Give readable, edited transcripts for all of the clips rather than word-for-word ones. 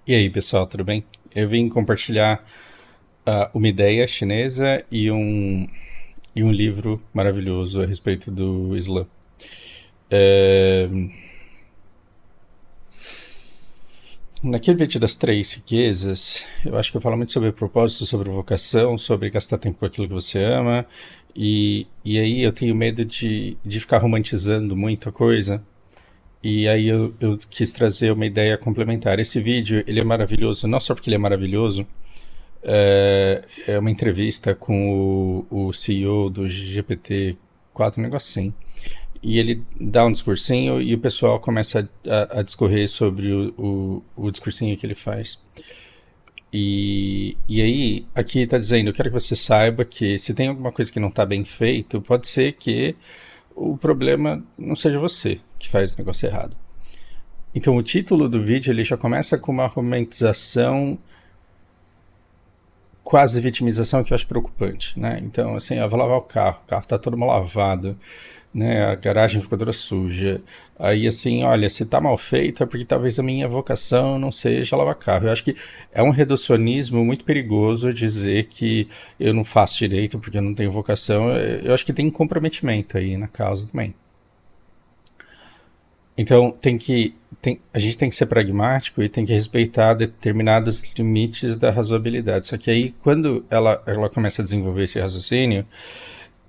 E aí, pessoal, tudo bem? Eu vim compartilhar uma ideia chinesa e um livro maravilhoso a respeito do Islã. É, Naquele vídeo das três riquezas, eu acho que eu falo muito sobre propósito, sobre vocação, sobre gastar tempo com aquilo que você ama, e aí eu tenho medo de ficar romantizando muito a coisa, e aí eu quis trazer uma ideia complementar. Esse vídeo, ele é maravilhoso, não só porque ele é maravilhoso, é uma entrevista com o CEO do GPT-4, um negócio assim. E ele dá um discursinho e o pessoal começa a discorrer sobre o discursinho que ele faz. E aí, aqui está dizendo, eu quero que você saiba que se tem alguma coisa que não está bem feito, pode ser que o problema não seja você que faz o negócio errado. Então, o título do vídeo ele já começa com uma romantização, quase vitimização, que eu acho preocupante, né? Então, assim, eu vou lavar o carro tá todo mal lavado, né? A garagem ficou toda suja. Aí, assim, olha, se tá mal feito é porque talvez a minha vocação não seja lavar carro. Eu acho que é um reducionismo muito perigoso dizer que eu não faço direito porque eu não tenho vocação. Eu acho que tem comprometimento aí na causa também. Então, a gente tem que ser pragmático e tem que respeitar determinados limites da razoabilidade. Só que aí, quando ela começa a desenvolver esse raciocínio,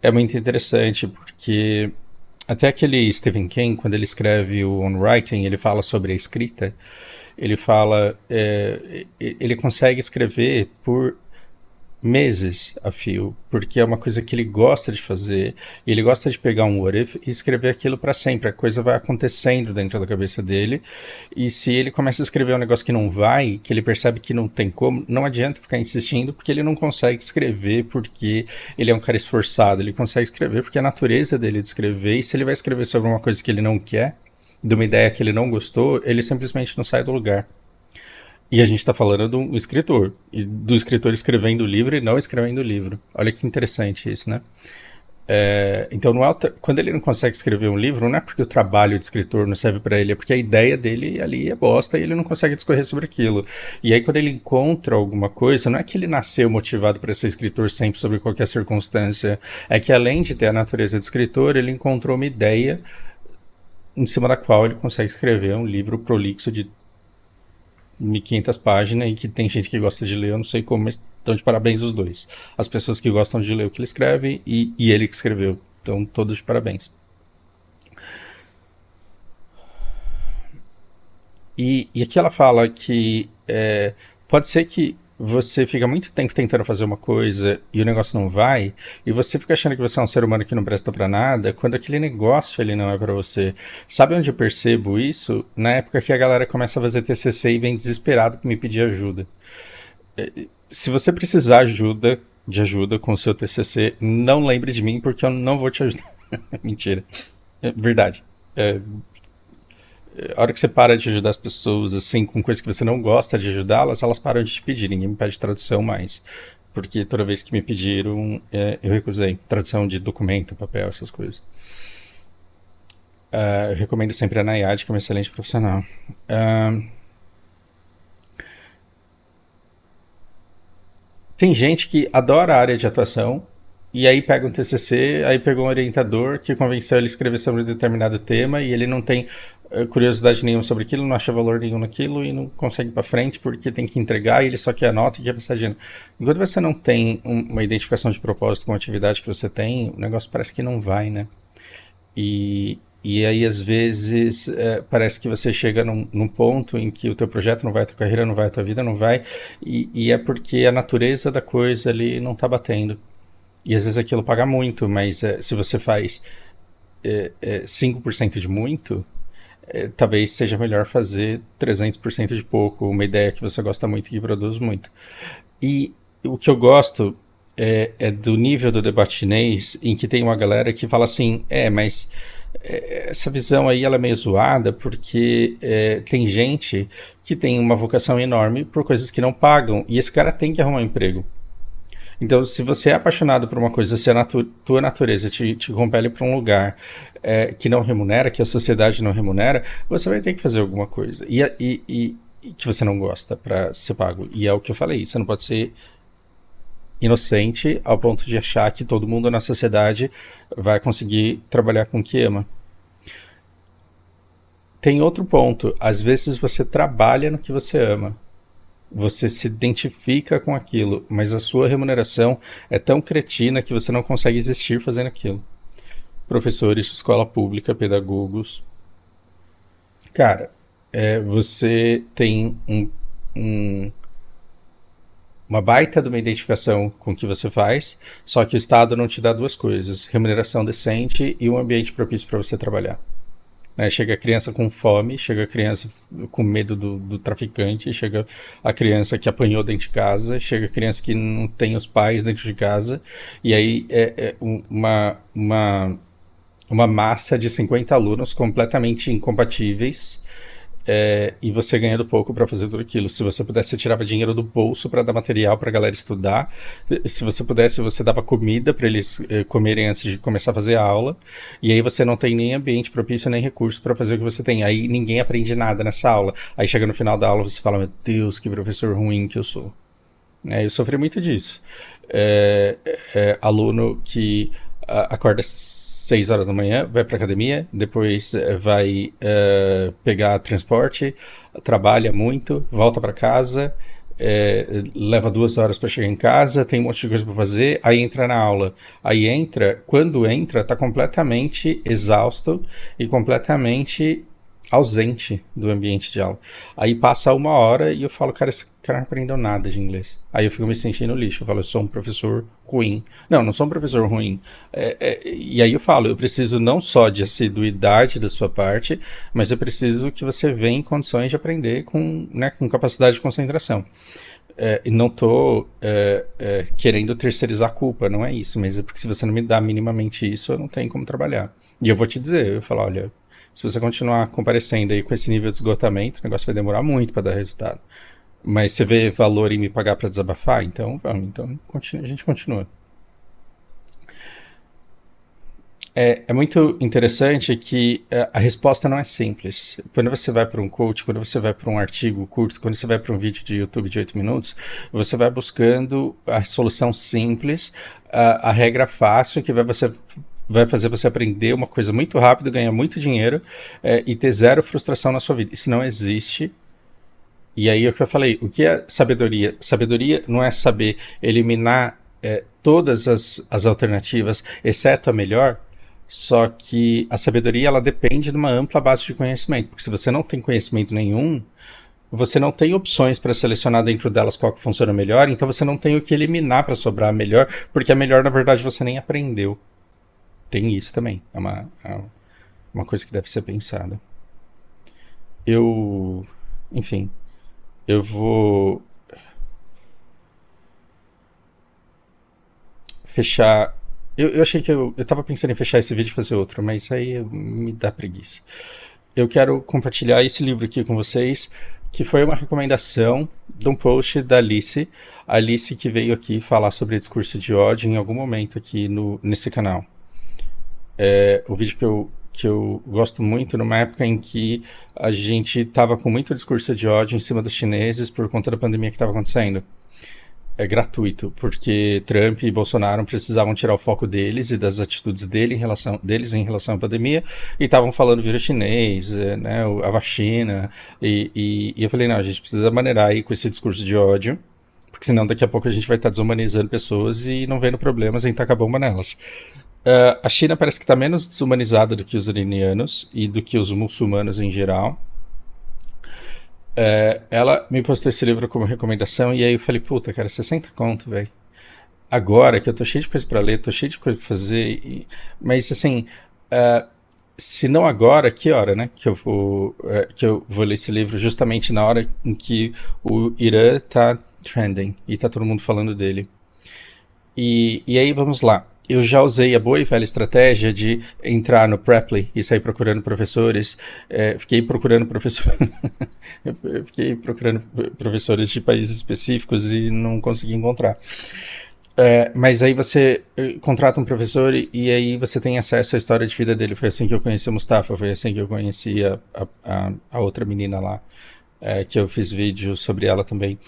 é muito interessante, porque até aquele Stephen King, quando ele escreve o On Writing, ele fala sobre a escrita, ele fala, ele consegue escrever por meses a fio, porque é uma coisa que ele gosta de fazer, e ele gosta de pegar um what if e escrever aquilo para sempre, a coisa vai acontecendo dentro da cabeça dele, e se ele começa a escrever um negócio que não vai, que ele percebe que não tem como, não adianta ficar insistindo, porque ele não consegue escrever porque ele é um cara esforçado, ele consegue escrever porque a natureza dele é de escrever, e se ele vai escrever sobre uma coisa que ele não quer, de uma ideia que ele não gostou, ele simplesmente não sai do lugar. E a gente está falando de um escritor, e do escritor escrevendo o livro e não escrevendo o livro. Olha que interessante isso, né? Então, quando ele não consegue escrever um livro, não é porque o trabalho de escritor não serve para ele, é porque a ideia dele ali é bosta e ele não consegue discorrer sobre aquilo. E aí, quando ele encontra alguma coisa, não é que ele nasceu motivado para ser escritor sempre sobre qualquer circunstância, é que além de ter a natureza de escritor, ele encontrou uma ideia em cima da qual ele consegue escrever um livro prolixo de 1.500 páginas e que tem gente que gosta de ler, eu não sei como, mas estão de parabéns os dois. As pessoas que gostam de ler o que ele escreve e ele que escreveu. Então, todos de parabéns. E aqui ela fala que pode ser que você fica muito tempo tentando fazer uma coisa e o negócio não vai, e você fica achando que você é um ser humano que não presta pra nada, quando aquele negócio ele não é pra você. Sabe onde eu percebo isso? Na época que a galera começa a fazer TCC e vem desesperado me pedir ajuda. Se você precisar de ajuda com o seu TCC, não lembre de mim porque eu não vou te ajudar. Mentira. É verdade. A hora que você para de ajudar as pessoas, assim, com coisas que você não gosta de ajudá-las, elas param de te pedir. Ninguém me pede tradução mais. Porque toda vez que me pediram, eu recusei. Tradução de documento, papel, essas coisas. Eu recomendo sempre a Nayade, que é uma excelente profissional. Tem gente que adora a área de atuação, e aí pega um TCC, aí pegou um orientador que convenceu ele a escrever sobre um determinado tema e ele não tem curiosidade nenhuma sobre aquilo, não acha valor nenhum naquilo e não consegue ir para frente porque tem que entregar e ele só quer a nota e quer passar de ano. Enquanto você não tem uma identificação de propósito com a atividade que você tem, o negócio parece que não vai, né? E aí, às vezes, parece que você chega num ponto em que o teu projeto não vai, a tua carreira não vai, a tua vida não vai, e é porque a natureza da coisa ali não está batendo. E às vezes aquilo paga muito, mas se você faz 5% de muito, talvez seja melhor fazer 300% de pouco, uma ideia que você gosta muito e que produz muito. E o que eu gosto é do nível do debate chinês, em que tem uma galera que fala assim, mas essa visão aí ela é meio zoada, porque tem gente que tem uma vocação enorme por coisas que não pagam, e esse cara tem que arrumar um emprego. Então, se você é apaixonado por uma coisa, se a tua natureza te compele para um lugar que não remunera, que a sociedade não remunera, você vai ter que fazer alguma coisa. E que você não gosta para ser pago. E é o que eu falei, você não pode ser inocente ao ponto de achar que todo mundo na sociedade vai conseguir trabalhar com o que ama. Tem outro ponto, às vezes você trabalha no que você ama. Você se identifica com aquilo, mas a sua remuneração é tão cretina que você não consegue existir fazendo aquilo. Professores de escola pública, pedagogos. Cara, você tem uma baita de uma identificação com o que você faz, só que o Estado não te dá duas coisas: remuneração decente e um ambiente propício para você trabalhar. Chega a criança com fome, chega a criança com medo do traficante, chega a criança que apanhou dentro de casa, chega a criança que não tem os pais dentro de casa, e aí uma massa de 50 alunos completamente incompatíveis, e você ganhando pouco para fazer tudo aquilo. Se você pudesse, você tirava dinheiro do bolso para dar material para a galera estudar. Se você pudesse, você dava comida para eles comerem antes de começar a fazer a aula. E aí você não tem nem ambiente propício, nem recurso para fazer o que você tem. Aí ninguém aprende nada nessa aula. Aí chega no final da aula, você fala: meu Deus, que professor ruim que eu sou. Eu sofri muito disso. Aluno que acorda às 6 horas da manhã, vai para academia, depois vai pegar transporte, trabalha muito, volta para casa, leva 2 horas para chegar em casa, tem um monte de coisa para fazer, aí entra na aula. Aí quando entra, tá completamente exausto e completamente ausente do ambiente de aula. Aí passa 1 hora e eu falo: cara, esse cara não aprendeu nada de inglês. Aí eu fico me sentindo lixo. Eu falo: eu sou um professor ruim. Não sou um professor ruim. E aí eu falo: eu preciso não só de assiduidade da sua parte, mas eu preciso que você venha em condições de aprender com capacidade de concentração. E não estou querendo terceirizar a culpa, não é isso, mas é porque se você não me dá minimamente isso, eu não tenho como trabalhar. E eu vou te dizer, eu falo: olha, se você continuar comparecendo aí com esse nível de esgotamento, o negócio vai demorar muito para dar resultado. Mas você vê valor em me pagar para desabafar? Então vamos, então a gente continua. É muito interessante que a resposta não é simples. Quando você vai para um coach, quando você vai para um artigo curto, quando você vai para um vídeo de YouTube de 8 minutos, você vai buscando a solução simples, a regra fácil que vai fazer você aprender uma coisa muito rápido, ganhar muito dinheiro e ter zero frustração na sua vida. Isso não existe. E aí é o que eu falei: o que é sabedoria? Sabedoria não é saber eliminar todas as alternativas, exceto a melhor. Só que a sabedoria, ela depende de uma ampla base de conhecimento. Porque se você não tem conhecimento nenhum, você não tem opções para selecionar dentro delas qual que funciona melhor, então você não tem o que eliminar para sobrar a melhor, porque a melhor, na verdade, você nem aprendeu. Tem isso também. É uma coisa que deve ser pensada. Enfim, eu vou fechar. Eu achei que eu tava pensando em fechar esse vídeo e fazer outro, mas aí me dá preguiça. Eu quero compartilhar esse livro aqui com vocês, que foi uma recomendação de um post da Alice. A Alice que veio aqui falar sobre discurso de ódio em algum momento aqui nesse canal. O vídeo que eu gosto muito, numa época em que a gente estava com muito discurso de ódio em cima dos chineses por conta da pandemia que estava acontecendo. É gratuito, porque Trump e Bolsonaro precisavam tirar o foco deles e das atitudes deles em relação à pandemia, e estavam falando vírus chinês, a vacina, e eu falei: não, a gente precisa maneirar aí com esse discurso de ódio, porque senão daqui a pouco a gente vai estar desumanizando pessoas e não vendo problemas em tacar bomba nelas. A China parece que está menos desumanizada do que os iranianos e do que os muçulmanos em geral. Ela me postou esse livro como recomendação, e aí eu falei: puta, cara, 60 conto, velho. Agora que eu tô cheio de coisa pra ler, tô cheio de coisa pra fazer, mas assim, se não agora, que hora, né? Que eu vou ler esse livro justamente na hora em que o Irã tá trending e tá todo mundo falando dele. E aí vamos lá. Eu já usei a boa e velha estratégia de entrar no Preply e sair procurando professores. Fiquei procurando professores de países específicos e não consegui encontrar. Mas aí você contrata um professor e aí você tem acesso à história de vida dele. Foi assim que eu conheci o Mustafa, foi assim que eu conheci a outra menina lá. que eu fiz vídeo sobre ela também.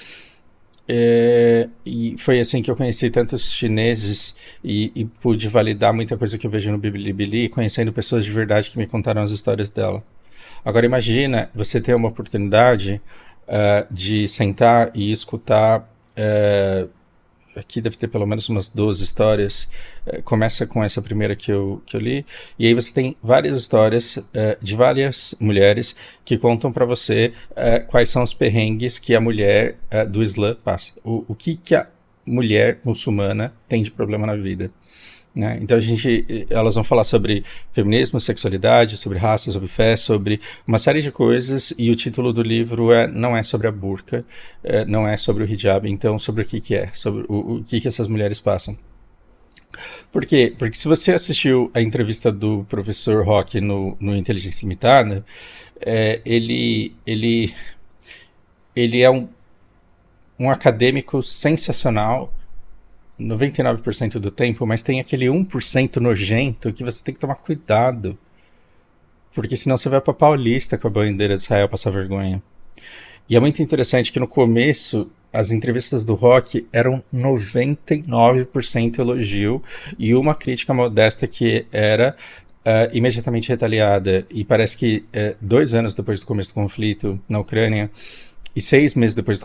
E foi assim que eu conheci tantos chineses e pude validar muita coisa que eu vejo no Bilibili, conhecendo pessoas de verdade que me contaram as histórias dela. Agora imagina você ter uma oportunidade de sentar e escutar. Aqui deve ter pelo menos umas 12 histórias. Começa com essa primeira que eu li, e aí você tem várias histórias de várias mulheres que contam para você quais são os perrengues que a mulher do Islã passa. O que a mulher muçulmana tem de problema na vida. Né? Então elas vão falar sobre feminismo, sexualidade, sobre raça, sobre fé, sobre uma série de coisas, e o título do livro não é sobre a burca, não é sobre o hijab, então sobre o que é, sobre o que essas mulheres passam. Por quê? Porque se você assistiu a entrevista do professor Roque no Inteligência Limitada, ele é um acadêmico sensacional 99% do tempo, mas tem aquele 1% nojento que você tem que tomar cuidado. Porque senão você vai pra Paulista com a bandeira de Israel passar vergonha. E é muito interessante que no começo as entrevistas do Rock eram 99% elogio e uma crítica modesta que era imediatamente retaliada. E parece que 2 anos depois do começo do conflito na Ucrânia e 6 meses depois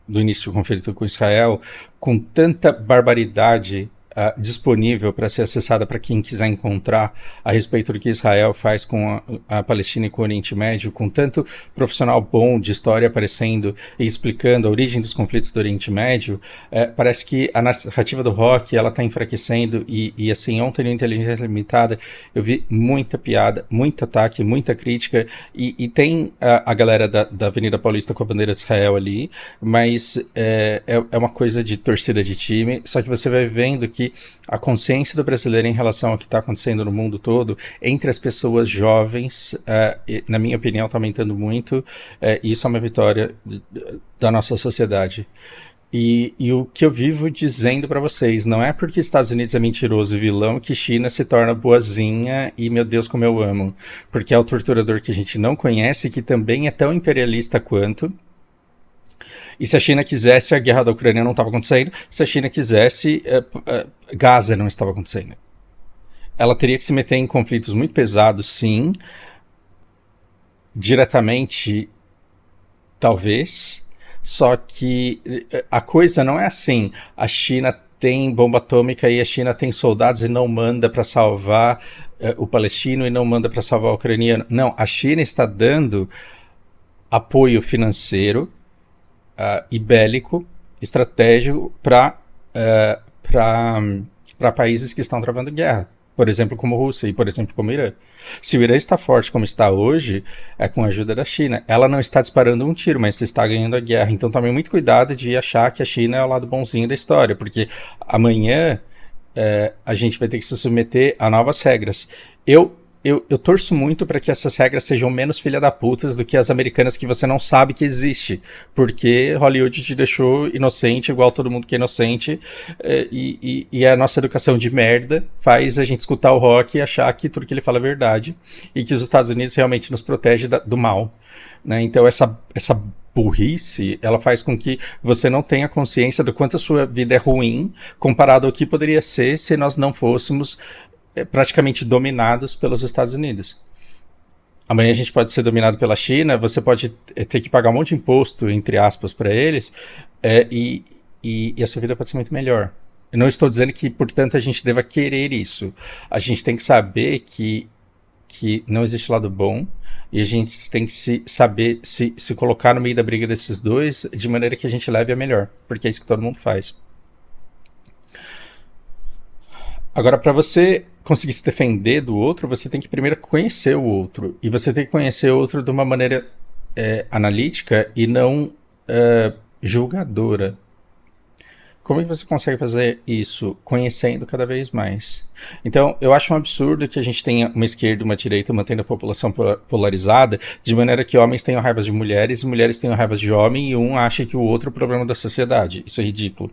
do início do conflito com Israel, com tanta barbaridade disponível para ser acessada para quem quiser encontrar a respeito do que Israel faz com a Palestina e com o Oriente Médio, com tanto profissional bom de história aparecendo e explicando a origem dos conflitos do Oriente Médio, parece que a narrativa do Rock está enfraquecendo e assim, ontem no Inteligência Limitada eu vi muita piada, muito ataque, muita crítica e tem a galera da Avenida Paulista com a bandeira de Israel ali, mas é uma coisa de torcida de time, só que você vai vendo que a consciência do brasileiro em relação ao que está acontecendo no mundo todo, entre as pessoas jovens, na minha opinião, está aumentando muito, e isso é uma vitória da nossa sociedade. E o que eu vivo dizendo para vocês, não é porque Estados Unidos é mentiroso e vilão que China se torna boazinha e meu Deus como eu amo, porque é o torturador que a gente não conhece, que também é tão imperialista quanto. E se a China quisesse, a guerra da Ucrânia não estava acontecendo. Se a China quisesse, Gaza não estava acontecendo. Ela teria que se meter em conflitos muito pesados, sim. Diretamente, talvez. Só que a coisa não é assim. A China tem bomba atômica e a China tem soldados e não manda para salvar o palestino e não manda para salvar o ucraniano. Não, a China está dando apoio financeiro e bélico, estratégico para países que estão travando guerra. Por exemplo, como a Rússia e, por exemplo, como o Irã. Se o Irã está forte como está hoje, é com a ajuda da China. Ela não está disparando um tiro, mas está ganhando a guerra. Então, tome muito cuidado de achar que a China é o lado bonzinho da história, porque amanhã a gente vai ter que se submeter a novas regras. Eu torço muito para que essas regras sejam menos filha da putas do que as americanas que você não sabe que existe, porque Hollywood te deixou inocente, igual todo mundo que é inocente, e a nossa educação de merda faz a gente escutar o Rock e achar que tudo que ele fala é verdade, e que os Estados Unidos realmente nos protege do mal. Né? Então essa burrice, ela faz com que você não tenha consciência do quanto a sua vida é ruim, comparado ao que poderia ser se nós não fôssemos praticamente dominados pelos Estados Unidos. Amanhã a gente pode ser dominado pela China, você pode ter que pagar um monte de imposto, entre aspas, para eles, e a sua vida pode ser muito melhor. Eu não estou dizendo que, portanto, a gente deva querer isso. A gente tem que saber que não existe lado bom, e a gente tem que saber se colocar no meio da briga desses dois de maneira que a gente leve a melhor, porque é isso que todo mundo faz. Agora, para você conseguir se defender do outro, você tem que primeiro conhecer o outro. E você tem que conhecer o outro de uma maneira analítica e não julgadora. Como é que você consegue fazer isso? Conhecendo cada vez mais. Então, eu acho um absurdo que a gente tenha uma esquerda e uma direita mantendo a população polarizada, de maneira que homens tenham raiva de mulheres e mulheres tenham raiva de homem, e um acha que o outro é o problema da sociedade. Isso é ridículo.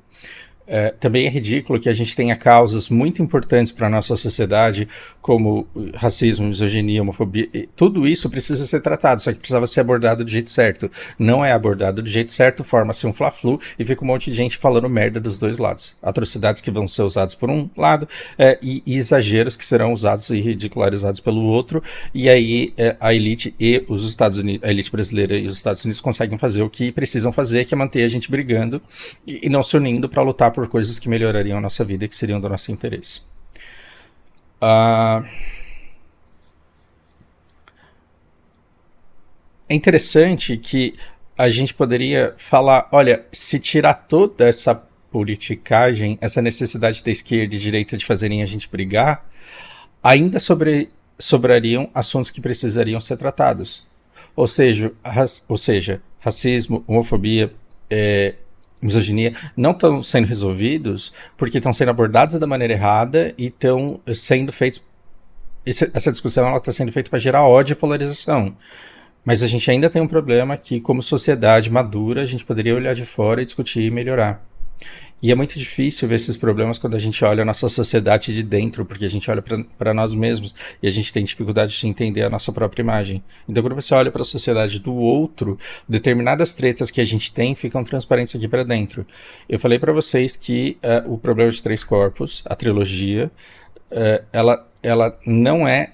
Também é ridículo que a gente tenha causas muito importantes para a nossa sociedade, como racismo, misoginia, homofobia. Tudo isso precisa ser tratado, só que precisava ser abordado do jeito certo. Não é abordado do jeito certo, forma-se um fla-flu e fica um monte de gente falando merda dos dois lados. Atrocidades que vão ser usadas por um lado e exageros que serão usados e ridicularizados pelo outro. E aí a elite e os Estados Unidos, a elite brasileira e os Estados Unidos conseguem fazer o que precisam fazer, que é manter a gente brigando e não se unindo para lutar por coisas que melhorariam a nossa vida e que seriam do nosso interesse. É interessante que a gente poderia falar, olha, se tirar toda essa politicagem, essa necessidade da esquerda e direita de fazerem a gente brigar, ainda sobrariam assuntos que precisariam ser tratados. Ou seja, racismo, homofobia, misoginia não estão sendo resolvidos porque estão sendo abordados da maneira errada e estão sendo feitos. Essa discussão está sendo feita para gerar ódio e polarização. Mas a gente ainda tem um problema que, como sociedade madura, a gente poderia olhar de fora e discutir e melhorar. E é muito difícil ver esses problemas quando a gente olha a nossa sociedade de dentro, porque a gente olha para nós mesmos e a gente tem dificuldade de entender a nossa própria imagem. Então, quando você olha para a sociedade do outro, determinadas tretas que a gente tem ficam transparentes aqui para dentro. Eu falei para vocês que o problema de três corpos, a trilogia, ela não é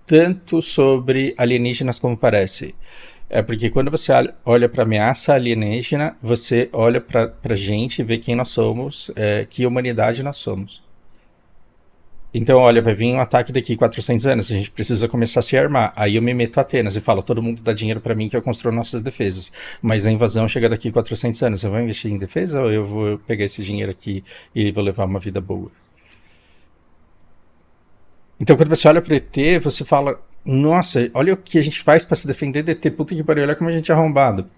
tanto sobre alienígenas como parece. É porque quando você olha para ameaça alienígena, você olha para gente e vê quem nós somos, que humanidade nós somos. Então, olha, vai vir um ataque daqui a 400 anos, a gente precisa começar a se armar. Aí eu me meto a Atenas e falo, todo mundo dá dinheiro para mim que eu construo nossas defesas. Mas a invasão chega daqui a 400 anos, eu vou investir em defesa ou eu vou pegar esse dinheiro aqui e vou levar uma vida boa? Então, quando você olha para o ET, você fala, nossa, olha o que a gente faz para se defender do ET, puta que pariu, olha como a gente é arrombado.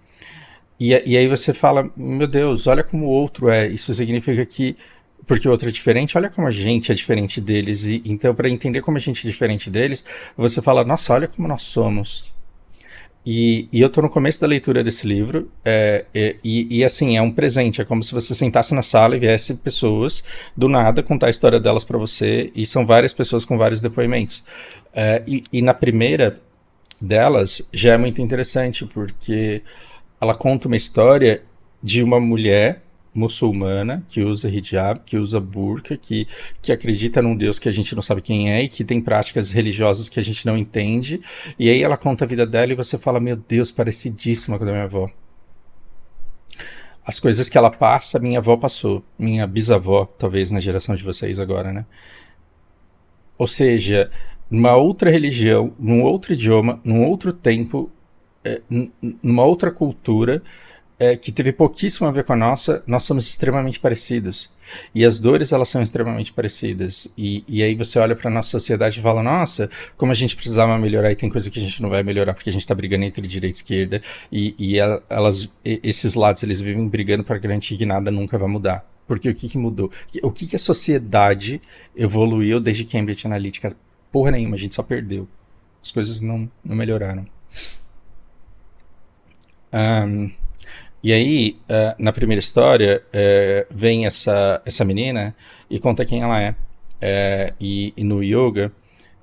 E aí você fala, meu Deus, olha como o outro é, isso significa que, porque o outro é diferente, olha como a gente é diferente deles. E então, para entender como a gente é diferente deles, você fala, nossa, olha como nós somos. E eu tô no começo da leitura desse livro, e assim, é um presente, é como se você sentasse na sala e viesse pessoas, do nada, contar a história delas para você, e são várias pessoas com vários depoimentos. E na primeira delas, já é muito interessante, porque ela conta uma história de uma mulher muçulmana que usa hijab, que usa burca, que acredita num Deus que a gente não sabe quem é e que tem práticas religiosas que a gente não entende. E aí ela conta a vida dela e você fala, meu Deus, parecidíssima com a da minha avó. As coisas que ela passa, minha avó passou. Minha bisavó, talvez na geração de vocês agora, né? Ou seja, numa outra religião, num outro idioma, num outro tempo, numa outra cultura, que teve pouquíssimo a ver com a nossa, nós somos extremamente parecidos. E as dores, elas são extremamente parecidas. E aí você olha para a nossa sociedade e fala, nossa, como a gente precisava melhorar e tem coisa que a gente não vai melhorar porque a gente está brigando entre direita e esquerda. Esses lados, eles vivem brigando para garantir que nada nunca vai mudar. Porque o que mudou? O que a sociedade evoluiu desde Cambridge Analytica? Porra nenhuma, a gente só perdeu. As coisas não melhoraram. E aí, na primeira história, vem essa menina e conta quem ela é. E no yoga,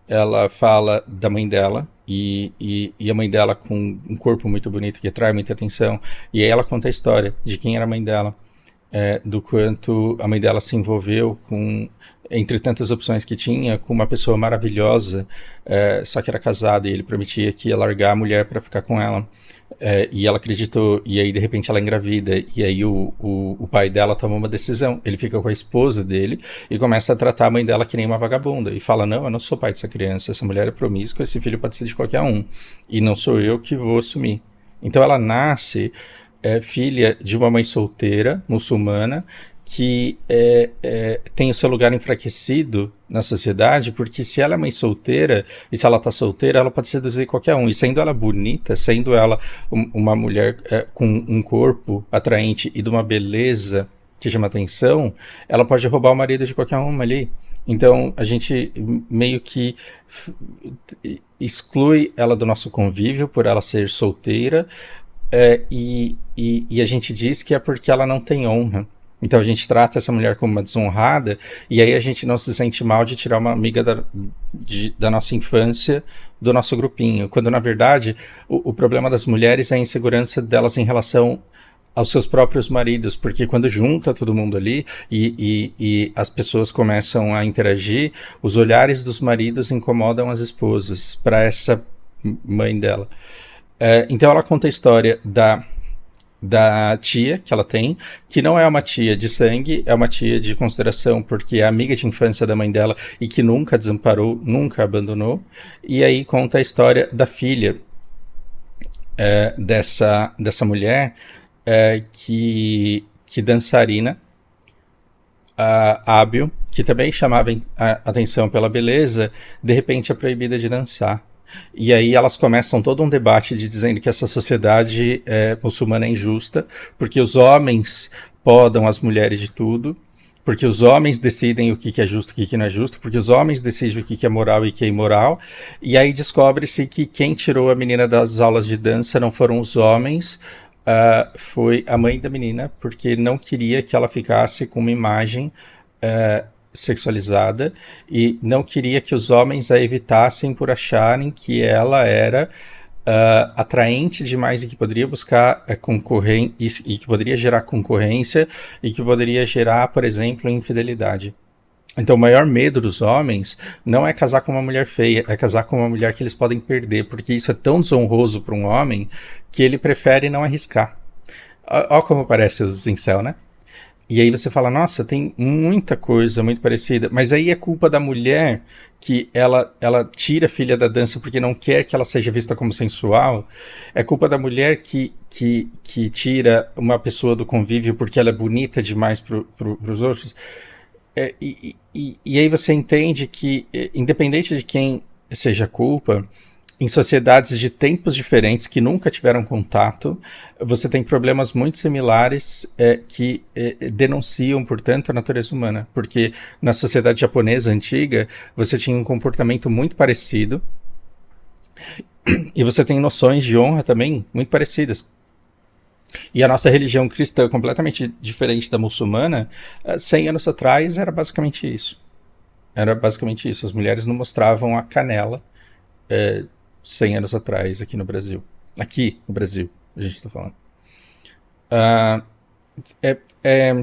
ela fala da mãe dela, e a mãe dela com um corpo muito bonito que atrai muita atenção. E aí ela conta a história de quem era a mãe dela, do quanto a mãe dela se envolveu com, entre tantas opções que tinha, com uma pessoa maravilhosa, só que era casada, e ele prometia que ia largar a mulher para ficar com ela. E ela acreditou, e aí de repente ela engravida, e aí o pai dela toma uma decisão, ele fica com a esposa dele e começa a tratar a mãe dela que nem uma vagabunda, e fala, não, eu não sou pai dessa criança, essa mulher é promíscua, esse filho pode ser de qualquer um, e não sou eu que vou assumir. Então ela nasce filha de uma mãe solteira, muçulmana, que tem o seu lugar enfraquecido na sociedade, porque se ela é mãe solteira, e se ela está solteira, ela pode seduzir qualquer um, e sendo ela bonita, sendo ela uma mulher com um corpo atraente e de uma beleza que chama atenção, ela pode roubar o marido de qualquer uma ali. Então a gente meio que exclui ela do nosso convívio por ela ser solteira, e a gente diz que é porque ela não tem honra. Então a gente trata essa mulher como uma desonrada, e aí a gente não se sente mal de tirar uma amiga da nossa infância do nosso grupinho, quando na verdade o problema das mulheres é a insegurança delas em relação aos seus próprios maridos, porque quando junta todo mundo ali e as pessoas começam a interagir, os olhares dos maridos incomodam as esposas, para essa mãe dela. Então ela conta a história da tia que ela tem, que não é uma tia de sangue, é uma tia de consideração, porque é amiga de infância da mãe dela e que nunca desamparou, nunca abandonou. E aí conta a história da filha dessa mulher que dançarina, hábil, que também chamava a atenção pela beleza, de repente é proibida de dançar. E aí elas começam todo um debate dizendo que essa sociedade muçulmana é injusta, porque os homens podam as mulheres de tudo, porque os homens decidem o que é justo e o que não é justo, porque os homens decidem o que é moral e o que é imoral, e aí descobre-se que quem tirou a menina das aulas de dança não foram os homens, foi a mãe da menina, porque não queria que ela ficasse com uma imagem sexualizada e não queria que os homens a evitassem por acharem que ela era atraente demais e que poderia buscar concorrência e que poderia gerar concorrência e que poderia gerar, por exemplo, infidelidade. Então o maior medo dos homens não é casar com uma mulher feia, é casar com uma mulher que eles podem perder, porque isso é tão desonroso para um homem que ele prefere não arriscar. Olha como parece os incel, né? E aí você fala, nossa, tem muita coisa muito parecida, mas aí é culpa da mulher que ela tira a filha da dança porque não quer que ela seja vista como sensual, é culpa da mulher que tira uma pessoa do convívio porque ela é bonita demais pros outros. E aí você entende que, independente de quem seja a culpa, em sociedades de tempos diferentes que nunca tiveram contato, você tem problemas muito similares que denunciam, portanto, a natureza humana. Porque na sociedade japonesa antiga, você tinha um comportamento muito parecido e você tem noções de honra também muito parecidas. E a nossa religião cristã, completamente diferente da muçulmana, 100 anos atrás era basicamente isso. Era basicamente isso. As mulheres não mostravam a canela 100 anos atrás aqui no Brasil. Aqui no Brasil, a gente está falando. É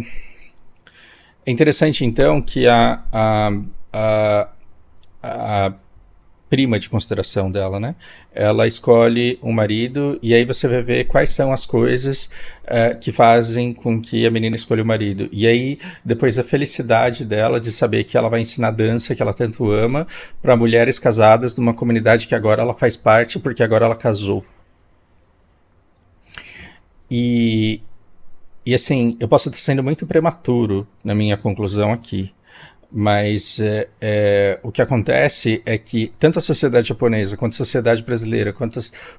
interessante, então, que a prima de consideração dela, né? Ela escolhe um marido e aí você vai ver quais são as coisas que fazem com que a menina escolha o marido. E aí, depois a felicidade dela de saber que ela vai ensinar dança, que ela tanto ama, para mulheres casadas numa comunidade que agora ela faz parte, porque agora ela casou. E assim, eu posso estar sendo muito prematuro na minha conclusão aqui, mas o que acontece é que tanto a sociedade japonesa, quanto a sociedade brasileira,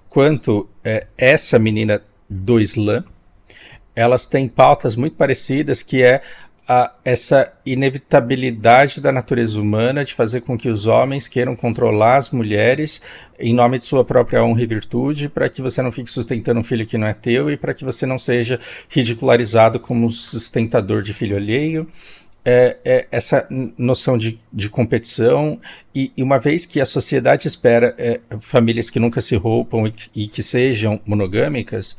quanto essa menina do Islã, elas têm pautas muito parecidas, que é essa inevitabilidade da natureza humana de fazer com que os homens queiram controlar as mulheres em nome de sua própria honra e virtude, para que você não fique sustentando um filho que não é teu e para que você não seja ridicularizado como sustentador de filho alheio. Essa noção de competição e uma vez que a sociedade espera famílias que nunca se roupam e que sejam monogâmicas,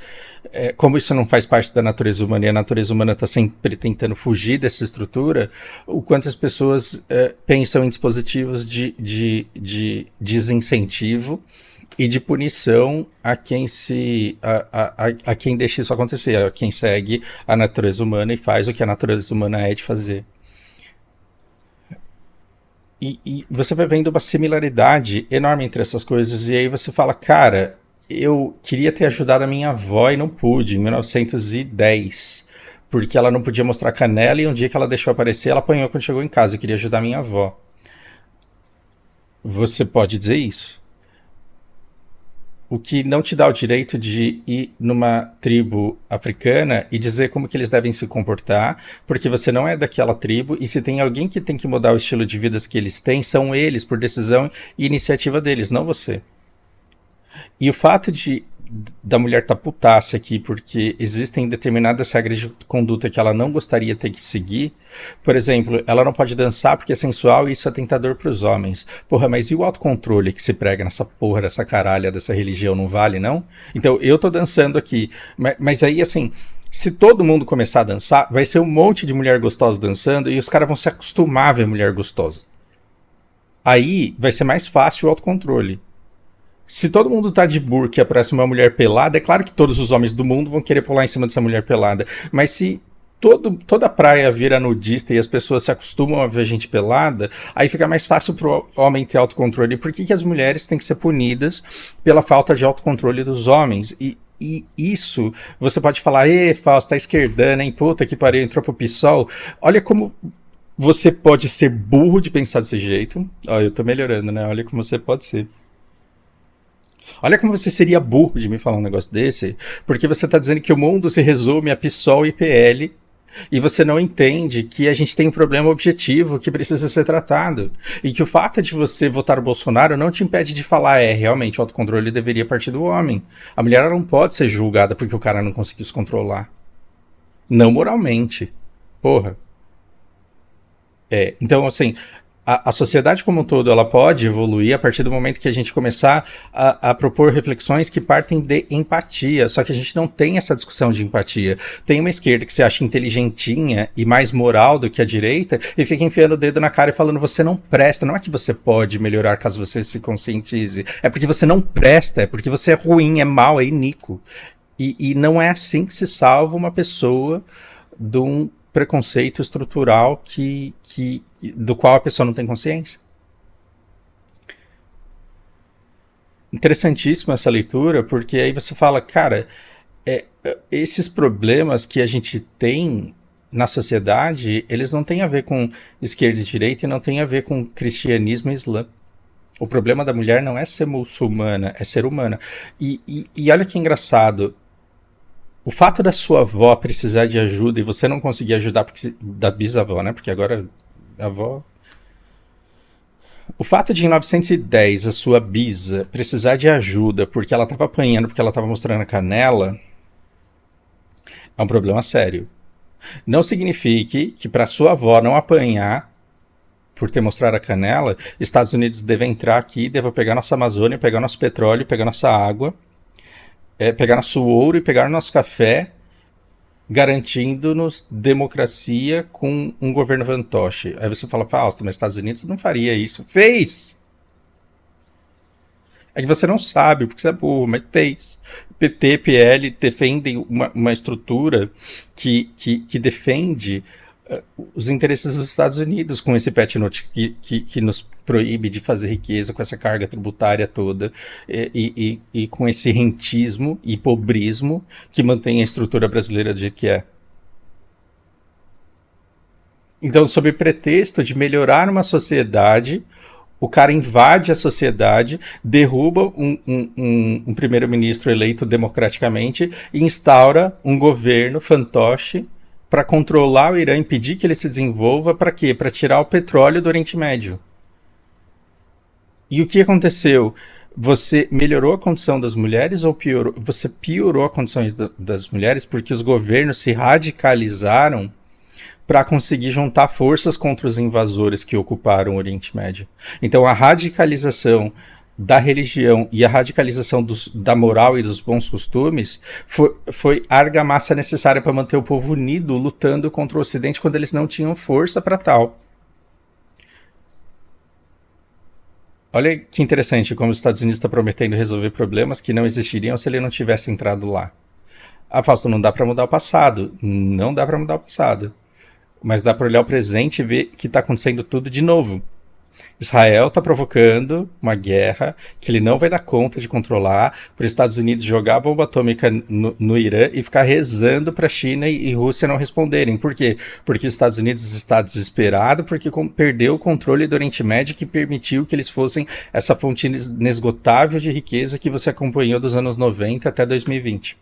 como isso não faz parte da natureza humana e a natureza humana está sempre tentando fugir dessa estrutura, o quanto as pessoas pensam em dispositivos de desincentivo e de punição a quem a quem deixa isso acontecer, a quem segue a natureza humana e faz o que a natureza humana é de fazer. E você vai vendo uma similaridade enorme entre essas coisas, e aí você fala, cara, eu queria ter ajudado a minha avó e não pude, em 1910, porque ela não podia mostrar canela e um dia que ela deixou aparecer, ela apanhou quando chegou em casa, eu queria ajudar a minha avó. Você pode dizer isso. O que não te dá o direito de ir numa tribo africana e dizer como que eles devem se comportar, porque você não é daquela tribo, e se tem alguém que tem que mudar o estilo de vida que eles têm, são eles, por decisão e iniciativa deles, não você. E o fato da mulher tá putaça aqui, porque existem determinadas regras de conduta que ela não gostaria de ter que seguir. Por exemplo, ela não pode dançar porque é sensual e isso é tentador pros homens. Porra, mas e o autocontrole que se prega nessa porra, dessa caralha, dessa religião, não vale, não? Então, eu tô dançando aqui, mas aí, assim, se todo mundo começar a dançar, vai ser um monte de mulher gostosa dançando e os caras vão se acostumar a ver mulher gostosa. Aí vai ser mais fácil o autocontrole. Se todo mundo tá de burca e aparece uma mulher pelada, é claro que todos os homens do mundo vão querer pular em cima dessa mulher pelada. Mas se toda a praia vira nudista e as pessoas se acostumam a ver gente pelada, aí fica mais fácil pro homem ter autocontrole. Por que as mulheres têm que ser punidas pela falta de autocontrole dos homens? E isso, você pode falar, Fausto, tá esquerdana, hein? Puta que pariu, entrou pro PSOL. Olha como você pode ser burro de pensar desse jeito. Ó, eu tô melhorando, né? Olha como você pode ser. Olha como você seria burro de me falar um negócio desse, porque você está dizendo que o mundo se resume a PSOL e PL, e você não entende que a gente tem um problema objetivo que precisa ser tratado. E que o fato de você votar o Bolsonaro não te impede de falar, realmente o autocontrole deveria partir do homem. A mulher não pode ser julgada porque o cara não conseguiu se controlar. Não moralmente. Porra. Então, assim, a sociedade como um todo, ela pode evoluir a partir do momento que a gente começar a propor reflexões que partem de empatia, só que a gente não tem essa discussão de empatia. Tem uma esquerda que se acha inteligentinha e mais moral do que a direita e fica enfiando o dedo na cara e falando, você não presta, não é que você pode melhorar caso você se conscientize, é porque você não presta, é porque você é ruim, é mau, é iníquo. E não é assim que se salva uma pessoa de um preconceito estrutural do qual a pessoa não tem consciência. Interessantíssima essa leitura, porque aí você fala, cara, esses problemas que a gente tem na sociedade, eles não têm a ver com esquerda e direita e não têm a ver com cristianismo e islã. O problema da mulher não é ser muçulmana, é ser humana. E olha que engraçado, o fato da sua avó precisar de ajuda e você não conseguir ajudar da bisavó, né? Porque agora a avó... O fato de em 910 a sua bisa precisar de ajuda porque ela estava apanhando, porque ela estava mostrando a canela, é um problema sério. Não signifique que para sua avó não apanhar por ter mostrado a canela, Estados Unidos deve entrar aqui, deve pegar nossa Amazônia, pegar nosso petróleo, pegar nossa água, pegar nosso ouro e pegar nosso café, garantindo-nos democracia com um governo fantoche. Aí você fala, Fausto, mas Estados Unidos não faria isso. Fez! É que você não sabe, porque você é burro, mas fez. PT, PL defendem uma estrutura que defende os interesses dos Estados Unidos com esse pet note que nos proíbe de fazer riqueza com essa carga tributária toda e com esse rentismo e pobrismo que mantém a estrutura brasileira do jeito que é. Então, sob pretexto de melhorar uma sociedade, o cara invade a sociedade, derruba um primeiro-ministro eleito democraticamente e instaura um governo fantoche para controlar o Irã, impedir que ele se desenvolva, para quê? Para tirar o petróleo do Oriente Médio. E o que aconteceu? Você melhorou a condição das mulheres ou piorou? Você piorou a condição das mulheres porque os governos se radicalizaram para conseguir juntar forças contra os invasores que ocuparam o Oriente Médio. Então a radicalização da religião e a radicalização da moral e dos bons costumes foi a argamassa necessária para manter o povo unido lutando contra o Ocidente quando eles não tinham força para tal. Olha que interessante como os Estados Unidos está prometendo resolver problemas que não existiriam se ele não tivesse entrado lá. Fausto, não dá para mudar o passado. Não dá para mudar o passado. Mas dá para olhar o presente e ver que está acontecendo tudo de novo. Israel está provocando uma guerra que ele não vai dar conta de controlar, para os Estados Unidos jogar a bomba atômica no Irã e ficar rezando para a China e Rússia não responderem. Por quê? Porque os Estados Unidos está desesperado porque perdeu o controle do Oriente Médio que permitiu que eles fossem essa fonte inesgotável de riqueza que você acompanhou dos anos 90 até 2020.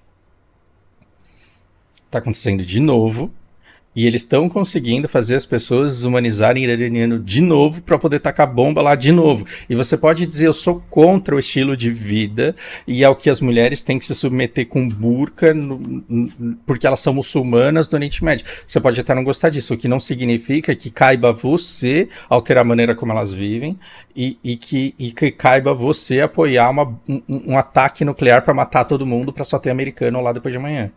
Está acontecendo de novo. E eles estão conseguindo fazer as pessoas desumanizarem iraniano de novo para poder tacar bomba lá de novo. E você pode dizer, eu sou contra o estilo de vida e ao que as mulheres têm que se submeter com burca porque elas são muçulmanas do Oriente Médio. Você pode até não gostar disso, o que não significa que caiba você alterar a maneira como elas vivem e que caiba você apoiar um ataque nuclear para matar todo mundo para só ter americano lá depois de amanhã.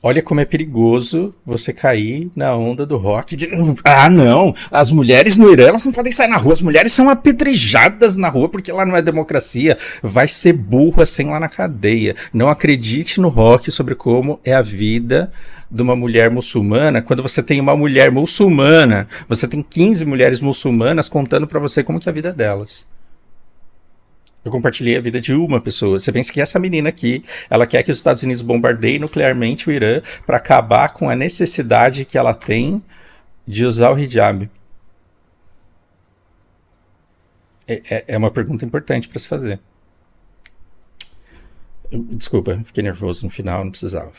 Olha como é perigoso você cair na onda do rock de, ah, não, as mulheres no Irã, elas não podem sair na rua, as mulheres são apedrejadas na rua porque lá não é democracia, vai ser burro assim lá na cadeia. Não acredite no rock sobre como é a vida de uma mulher muçulmana. Quando você tem uma mulher muçulmana, você tem 15 mulheres muçulmanas contando pra você como que é a vida delas. Eu compartilhei a vida de uma pessoa. Você pensa que essa menina aqui, ela quer que os Estados Unidos bombardeiem nuclearmente o Irã para acabar com a necessidade que ela tem de usar o hijab? É uma pergunta importante para se fazer. Desculpa, fiquei nervoso no final, não precisava.